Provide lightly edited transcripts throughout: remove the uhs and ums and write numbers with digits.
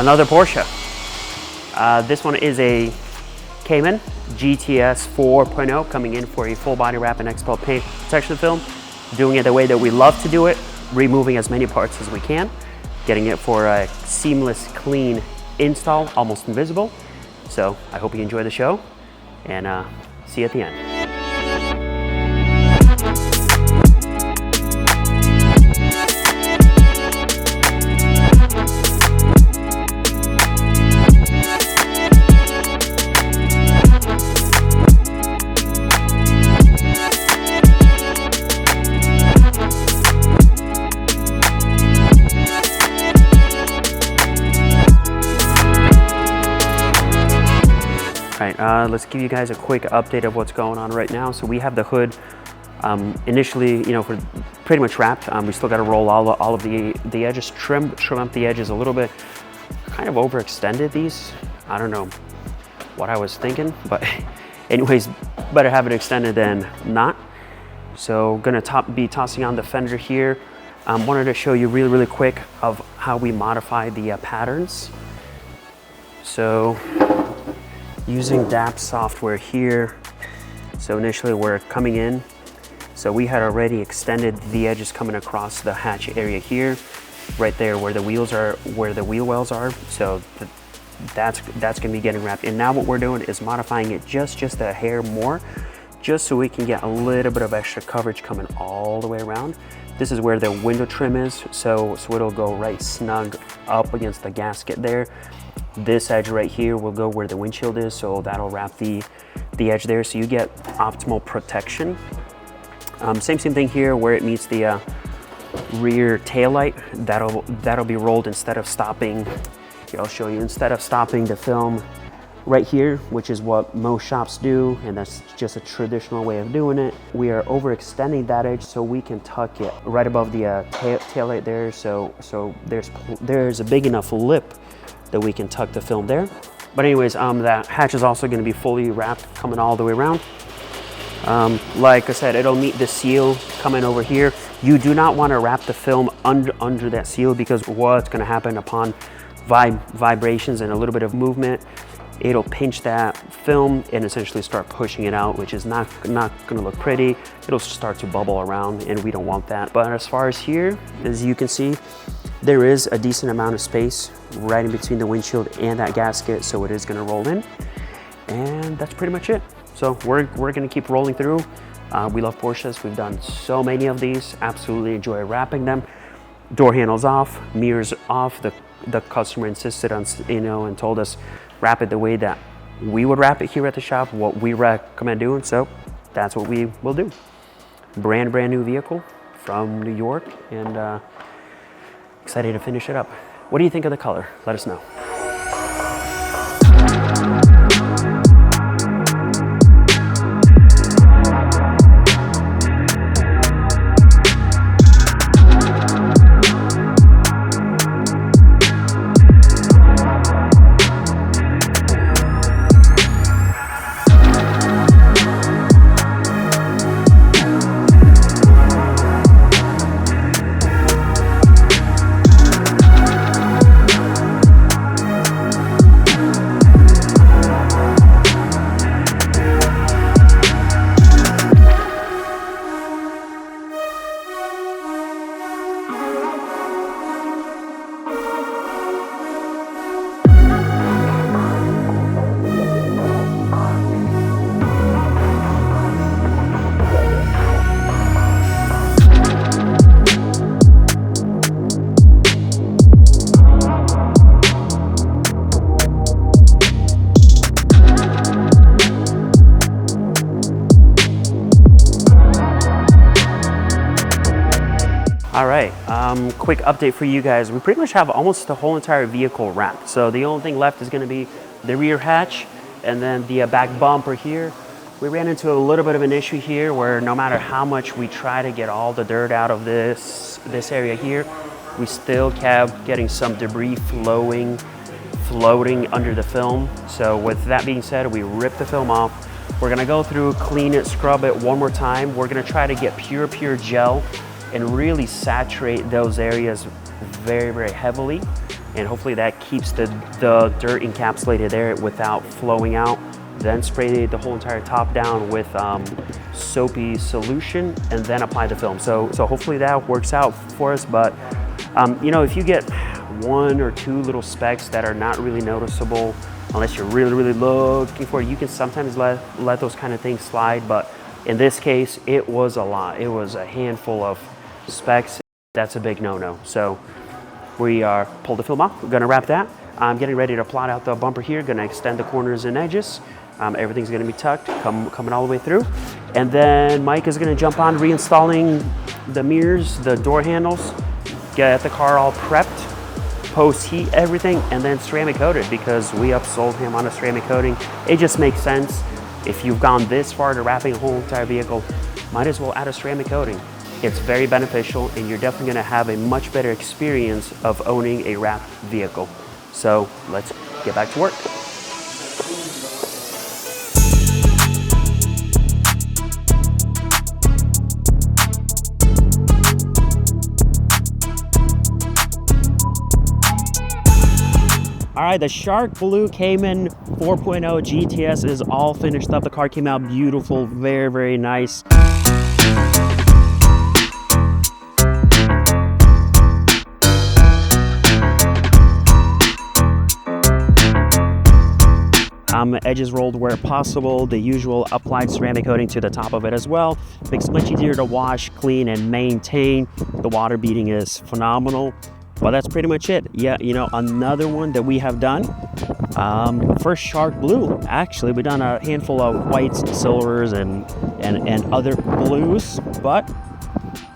Another Porsche. This one is a Cayman GTS 4.0 coming in for a full body wrap and expel paint protection film. Doing it the way that we love to do it, removing as many parts as we can, getting it for a seamless, clean install, almost invisible. So I hope you enjoy the show, and see you at the end. Let's give you guys a quick update of what's going on right now. So we have the hood initially, for pretty much wrapped. We still got to roll all of the edges, trim up the edges a little bit. Kind of overextended these. I don't know what I was thinking, but anyways, better have it extended than not. So gonna be tossing on the fender here. Wanted to show you really quick of how we modify the patterns. So using DAP software here. So initially we're coming in. So we had already extended the edges coming across the hatch area here, right there where the wheels are, where the wheel wells are. So that's gonna be getting wrapped. And now what we're doing is modifying it just a hair more, just so we can get a little bit of extra coverage coming all the way around. This is where the window trim is. So it'll go right snug up against the gasket there. This edge right here will go where the windshield is, so that'll wrap the edge there, so you get optimal protection. Same thing here where it meets the rear tail light. That'll be rolled instead of stopping. Here, I'll show you. Instead of stopping the film right here, which is what most shops do, and that's just a traditional way of doing it, we are overextending that edge so we can tuck it right above the tail light there. So there's a big enough lip that we can tuck the film there. But anyways, that hatch is also gonna be fully wrapped coming all the way around. Like I said, it'll meet the seal coming over here. You do not wanna wrap the film under that seal, because what's gonna happen upon vibrations and a little bit of movement, it'll pinch that film and essentially start pushing it out, which is not gonna look pretty. It'll start to bubble around, and we don't want that. But as far as here, as you can see, there is a decent amount of space right in between the windshield and that gasket, so it is gonna roll in. And that's pretty much it. So we're gonna keep rolling through. We love Porsches. We've done so many of these. Absolutely enjoy wrapping them. Door handles off, mirrors off. The customer insisted on, and told us wrap it the way that we would wrap it here at the shop, what we recommend doing. So that's what we will do. Brand new vehicle from New York, and excited to finish it up. What do you think of the color? Let us know. All right, quick update for you guys. We pretty much have almost the whole entire vehicle wrapped. So the only thing left is gonna be the rear hatch and then the back bumper here. We ran into a little bit of an issue here where no matter how much we try to get all the dirt out of this area here, we still kept getting some debris floating under the film. So with that being said, we ripped the film off. We're gonna go through, clean it, scrub it one more time. We're gonna try to get pure gel and really saturate those areas very, very heavily. and hopefully that keeps the dirt encapsulated there without flowing out. Then spray the whole entire top down with soapy solution, and then apply the film. So hopefully that works out for us. But you know, if you get 1 or 2 little specks that are not really noticeable, unless you're really looking for it, you can sometimes let those kind of things slide. But in this case, it was a lot. It was a handful of specks. That's a big no-no. So we are pulled the film off. We're gonna wrap that. I'm getting ready to plot out the bumper here. Gonna extend the corners and edges. Everything's gonna be tucked, coming all the way through. And then Mike is gonna jump on reinstalling the mirrors, the door handles, get the car all prepped, post-heat everything, and then ceramic coated, because we upsold him on a ceramic coating. It just makes sense. If you've gone this far to wrapping a whole entire vehicle, might as well add a ceramic coating. It's very beneficial, and you're definitely gonna have a much better experience of owning a wrapped vehicle. So let's get back to work. All right, the Shark Blue Cayman 4.0 GTS is all finished up. The car came out beautiful, very nice. Edges rolled where possible, the usual applied ceramic coating to the top of it as well. Makes it much easier to wash, clean, and maintain. The water beading is phenomenal. Well, that's pretty much it. Yeah, you know, another one that we have done. First Shark Blue. Actually, we've done a handful of whites, silvers, and other blues, but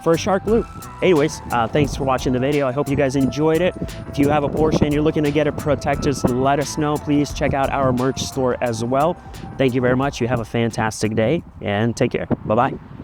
first Shark Blue. Anyways, thanks for watching the video. I hope you guys enjoyed it. If you have a Porsche and you're looking to get it protected, let us know. Please check out our merch store as well. Thank you very much. You have a fantastic day, and take care. Bye-bye.